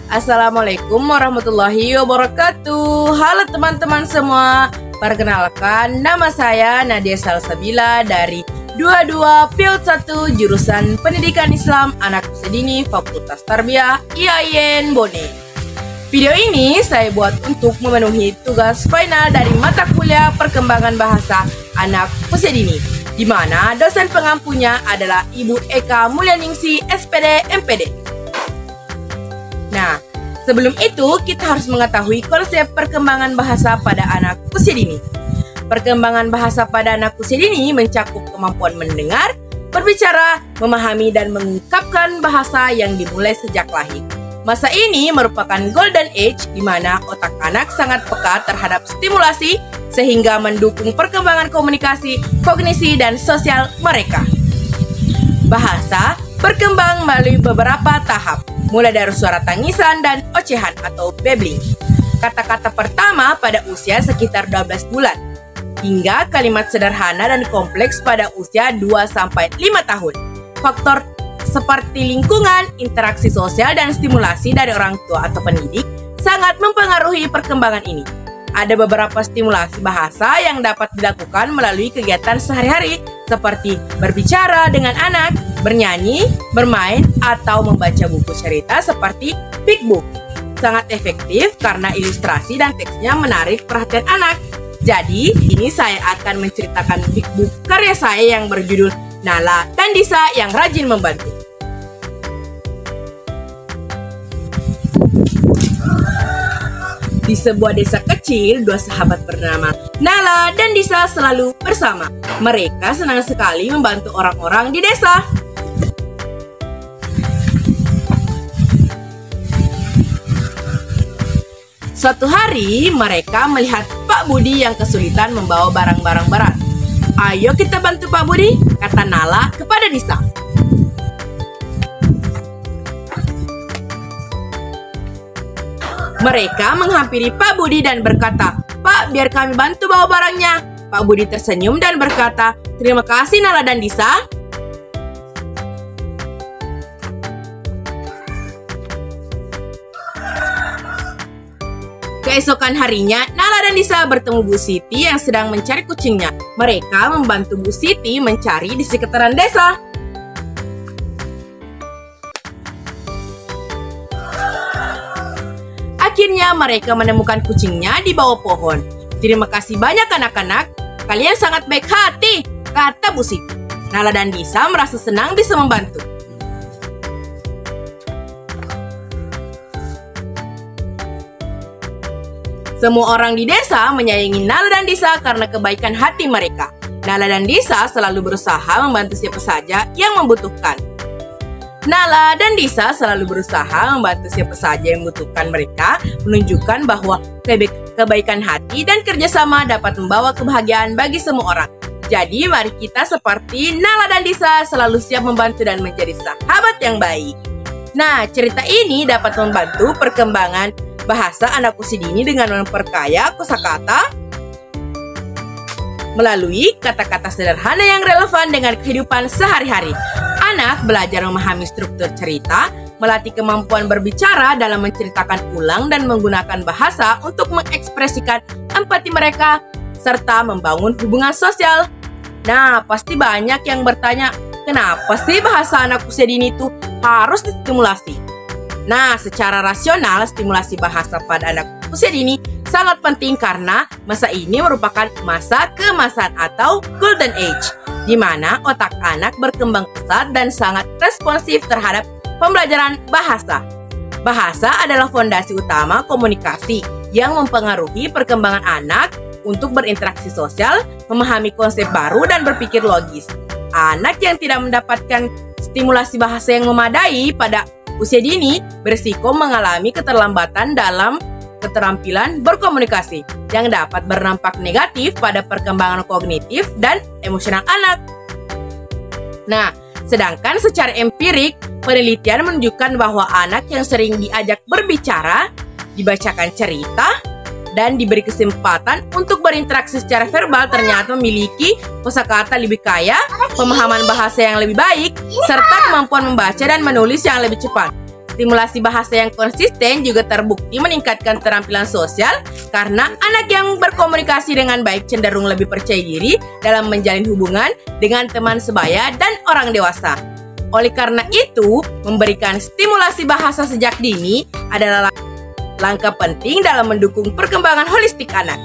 Assalamualaikum warahmatullahi wabarakatuh. Halo teman-teman semua. Perkenalkan, nama saya Nadia Salsabila dari 22 Field 1 jurusan Pendidikan Islam Anak Usia Dini Fakultas Tarbiyah IAIN Bone. Video ini saya buat untuk memenuhi tugas final dari mata kuliah Perkembangan Bahasa Anak Usia Dini, di mana dosen pengampunya adalah Ibu Eka Mulyaningsi, SPD, MPD. Nah, sebelum itu kita harus mengetahui konsep perkembangan bahasa pada anak usia dini. Perkembangan bahasa pada anak usia dini mencakup kemampuan mendengar, berbicara, memahami, dan mengungkapkan bahasa yang dimulai sejak lahir. Masa ini merupakan golden age di mana otak anak sangat peka terhadap stimulasi sehingga mendukung perkembangan komunikasi, kognisi, dan sosial mereka. Bahasa berkembang melalui beberapa tahap, mulai dari suara tangisan dan ocehan atau babbling. Kata-kata pertama pada usia sekitar 12 bulan, hingga kalimat sederhana dan kompleks pada usia 2-5 tahun. Faktor seperti lingkungan, interaksi sosial, dan stimulasi dari orang tua atau pendidik sangat mempengaruhi perkembangan ini. Ada beberapa stimulasi bahasa yang dapat dilakukan melalui kegiatan sehari-hari seperti berbicara dengan anak, bernyanyi, bermain, atau membaca buku cerita seperti Big Book. Sangat efektif karena ilustrasi dan teksnya menarik perhatian anak. Jadi, ini saya akan menceritakan Big Book karya saya yang berjudul Nala dan Disa yang Rajin Membantu. Di sebuah desa kecil, dua sahabat bernama Nala dan Disa selalu bersama. Mereka senang sekali membantu orang-orang di desa. Suatu hari, mereka melihat Pak Budi yang kesulitan membawa barang-barang berat. "Ayo kita bantu Pak Budi," kata Nala kepada Disa. Mereka menghampiri Pak Budi dan berkata, "Pak, biar kami bantu bawa barangnya." Pak Budi tersenyum dan berkata, "Terima kasih Nala dan Disa." Keesokan harinya, Nala dan Disa bertemu Bu Siti yang sedang mencari kucingnya. Mereka membantu Bu Siti mencari di sekitaran desa. Akhirnya mereka menemukan kucingnya di bawah pohon. "Terima kasih banyak anak-anak, kalian sangat baik hati," kata Bu Siti. Nala dan Disa merasa senang bisa membantu. Semua orang di desa menyayangi Nala dan Disa karena kebaikan hati mereka. Nala dan Disa selalu berusaha membantu siapa saja yang membutuhkan. Nala dan Disa selalu berusaha membantu siapa saja yang membutuhkan. Mereka menunjukkan bahwa kebaikan hati dan kerjasama dapat membawa kebahagiaan bagi semua orang. Jadi mari kita seperti Nala dan Disa selalu siap membantu dan menjadi sahabat yang baik. Nah, cerita ini dapat membantu perkembangan bahasa anak usia dini dengan memperkaya kosakata melalui kata-kata sederhana yang relevan dengan kehidupan sehari-hari. Anak belajar memahami struktur cerita, melatih kemampuan berbicara dalam menceritakan ulang dan menggunakan bahasa untuk mengekspresikan empati mereka, serta membangun hubungan sosial. Nah, pasti banyak yang bertanya, kenapa sih bahasa anak usia dini itu harus distimulasi? Nah, secara rasional, stimulasi bahasa pada anak usia dini sangat penting karena masa ini merupakan masa keemasan atau golden age, di mana otak anak berkembang pesat dan sangat responsif terhadap pembelajaran bahasa. Bahasa adalah fondasi utama komunikasi yang mempengaruhi perkembangan anak untuk berinteraksi sosial, memahami konsep baru, dan berpikir logis. Anak yang tidak mendapatkan stimulasi bahasa yang memadai pada usia dini berisiko mengalami keterlambatan dalam keterampilan berkomunikasi yang dapat berdampak negatif pada perkembangan kognitif dan emosional anak. Nah, sedangkan secara empirik, penelitian menunjukkan bahwa anak yang sering diajak berbicara, dibacakan cerita, dan diberi kesempatan untuk berinteraksi secara verbal ternyata memiliki kosakata lebih kaya, pemahaman bahasa yang lebih baik, serta kemampuan membaca dan menulis yang lebih cepat. Stimulasi bahasa yang konsisten juga terbukti meningkatkan keterampilan sosial karena anak yang berkomunikasi dengan baik cenderung lebih percaya diri dalam menjalin hubungan dengan teman sebaya dan orang dewasa. Oleh karena itu, memberikan stimulasi bahasa sejak dini adalah langkah penting dalam mendukung perkembangan holistik anak.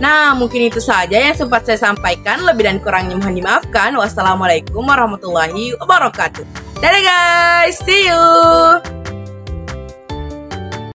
Nah, mungkin itu saja yang sempat saya sampaikan. Lebih dan kurangnya mohon dimaafkan. Wassalamualaikum warahmatullahi wabarakatuh. Dadah guys, see you!